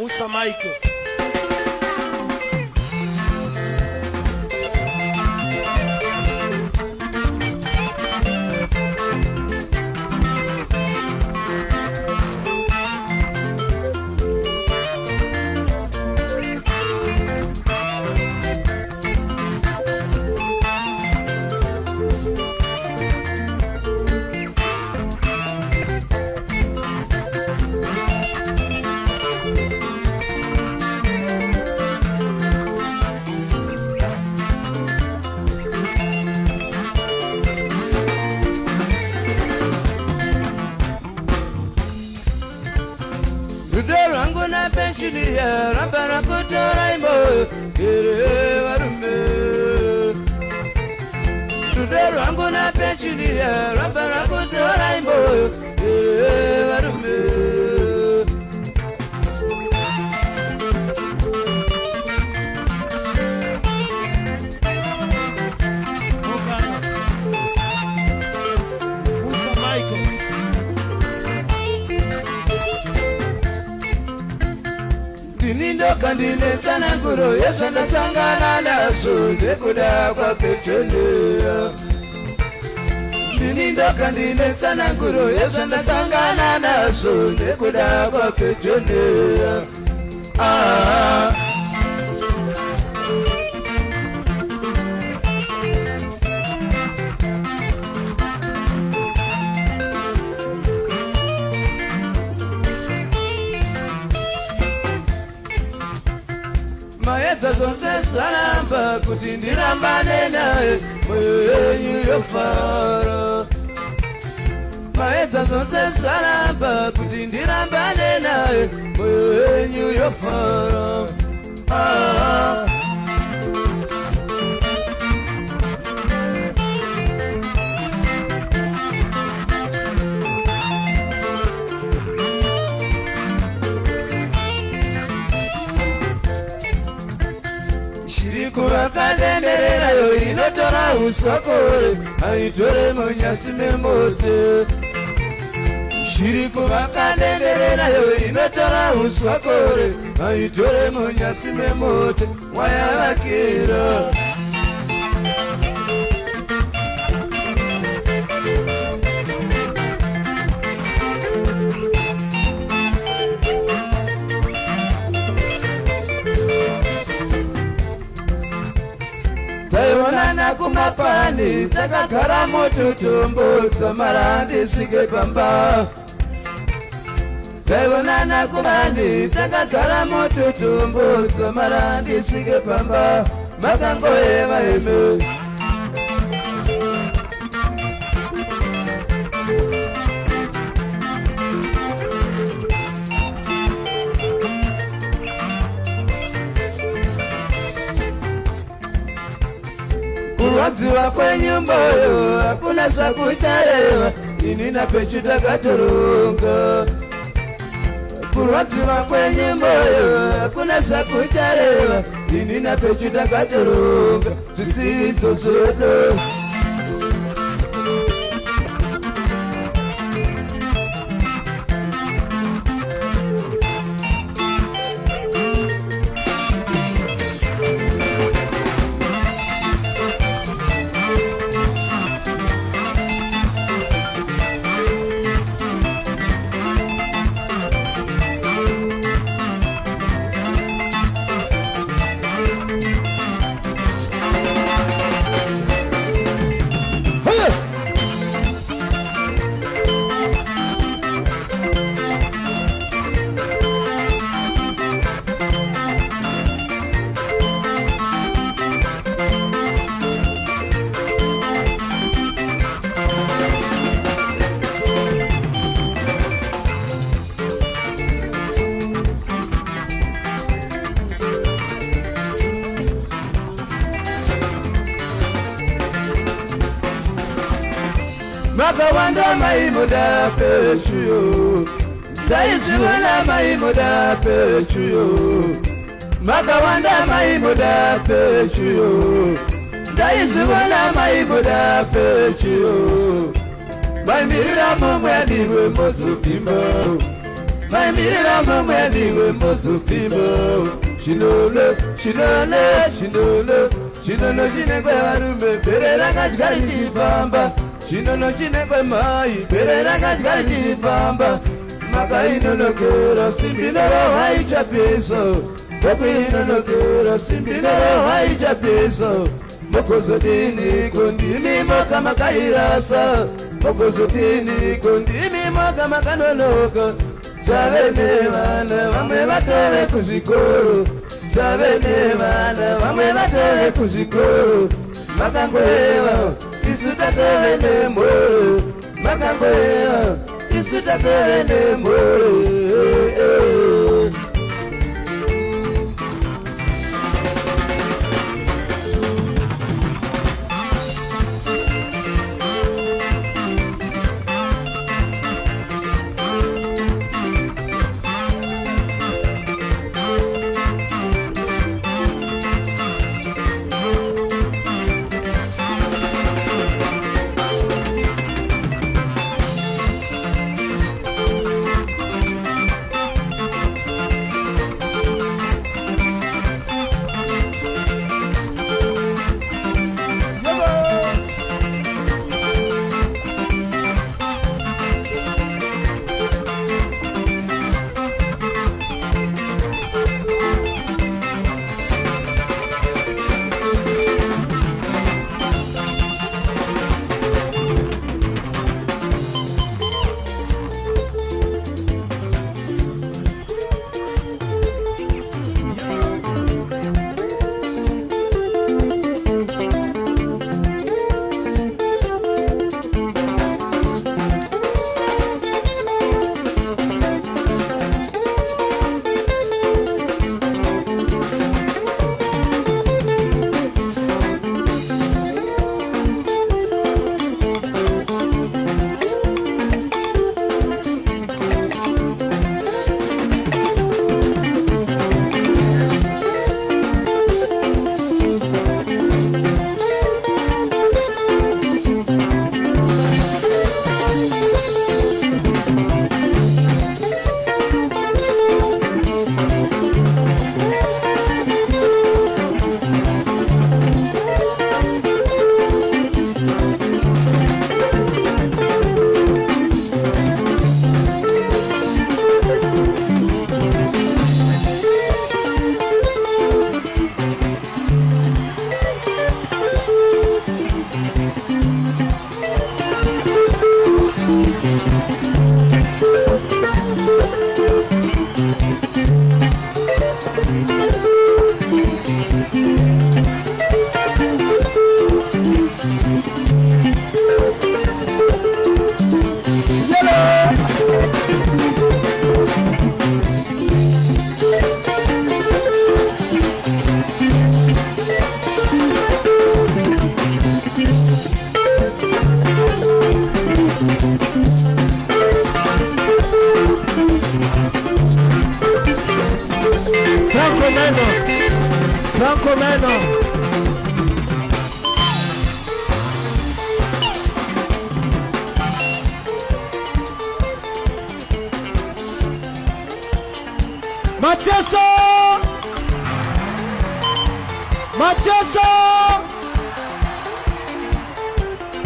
Musa Michael. Rangu na pensilia rabara kutora imo ere warume. Rangu na pensilia rabara kutora imo ere warume. Musa Michael. Nindo kandine sana guru yesana sangana na so dekuda kwa petele. Nindo kandine sana guru yesana sangana na so dekuda kwa petele. Ah. Maeza zonse salamba kutindira manena mwenyu yofara. Maeza zonse salamba kutindira manena mwenyu yofara. Ah. Shirikura kadenderera yo inotora usakore aitore monyasi memote. Shirikura kadenderera yo inotora usakore aitore monyasi memote wayavakira. Taiwana kumapani takagara mututumbo tsamarandi svike pamba. Taiwana kumapani takagara mututumbo tsamarandi svike pamba. Makangoeva eme. Kurwadziwa kwenyumba yo hakuna sakucharewa inina pechuta katoronga. Kurwadziwa kwenyumba yo hakuna sakucharewa inina pechuta katoronga. Tsitsidzo sodo Makawanda maimuda pechuyo. Daisiwana maimuda pechuyo. Makawanda maimuda pechuyo. Daisiwana maimuda pechuyo. Baimira mumwe niwe mosukimo. Maimira mamani we mozu pimo. Shinolo, shinolo, shinolo. Shinono chinekwe varume perera kachikari chifamba. Shinono chinekwe mai perera kachikari chifamba. Makainonokera simbinoro haichapeso. Makainonokera simbinoro haichapeso. Mokozodini kondimi moka makairasa. Mokozodini kondimi moka makanoloka. Zavene vana vamwe vatove kuzvikoro. Zavene vana vamwe vatove kuzvikoro. Makangoeva isu tatove nemhoro. Makangoeva isu tatove nemhoro. Franco Meno. Manchester! Manchester!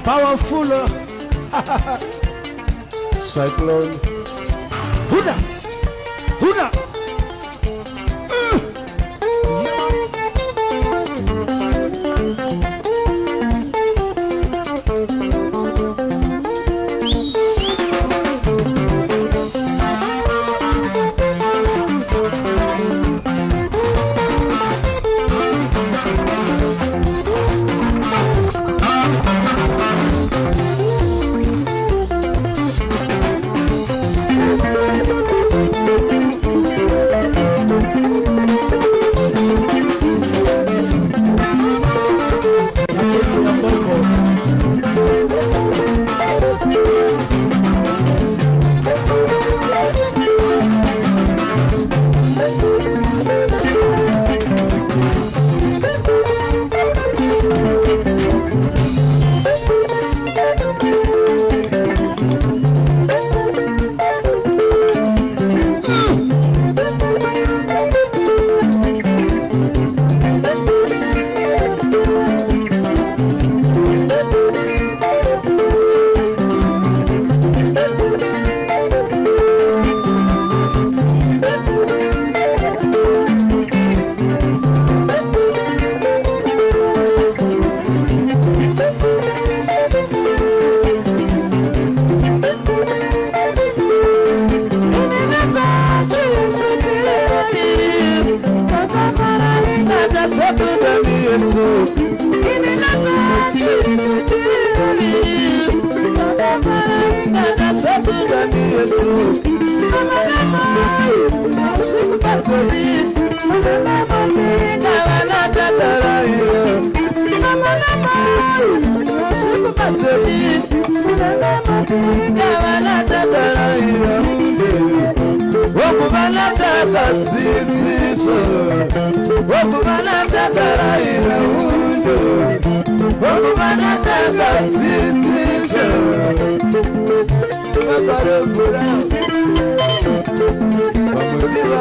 Powerful. Cyclone. Huda! Huda! Wakumanataka tsitsisa, wakumanataka raira undo, wakumanataka tsitsisa, wakarefura, wamudiva,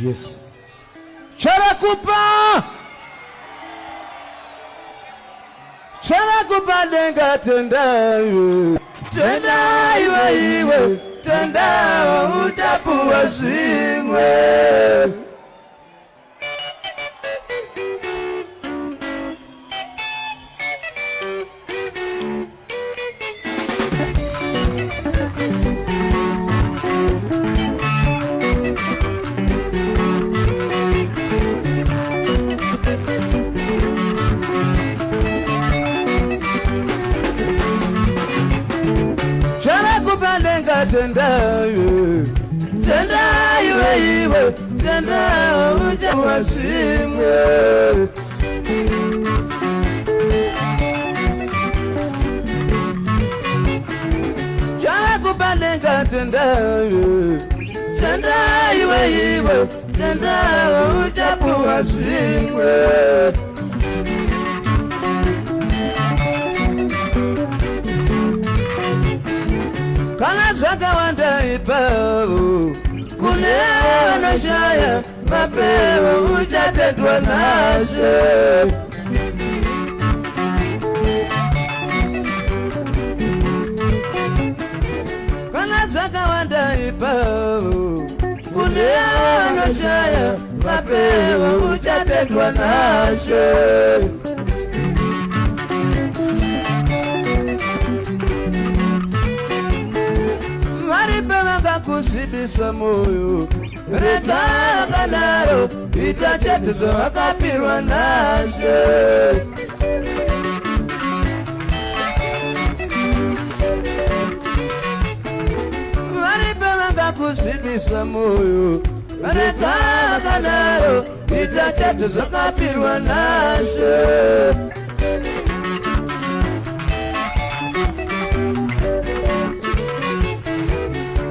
Yes. Charakupa! Charakupa denga tendayo. Tenda iwe, tenda utapu wa zimwe. Tendayo, iwe, tenda utapu wa zimwe. Charakupa denga tendayo. Tenda iwe, tenda utapu wa zimwe. Kana zaka wanda ipao. Kunewa na shaya, mapewa ujatetwa nashe. Kana zaka wanda ipao. Neanoshaya Mapewa Muchatetwa Nashe Maripema Kakusibisa moyo Reka Kanaro Itachetuzo Wakapirwa Nashe Kusibisa moyo Reka Kanaro Itachetuzo Wakapirwa Nashe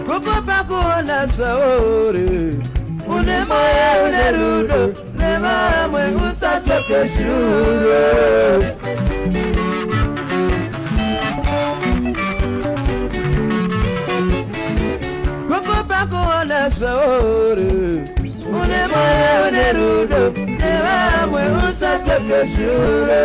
Kukupa kuona saori Une moye une rudo Nema mwe usatoke shuro Kuona saori Une moye une rudo Nema mwe usatoke shuro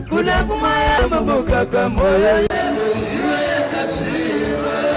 Kuna kumaya mabuka kamoya Kasima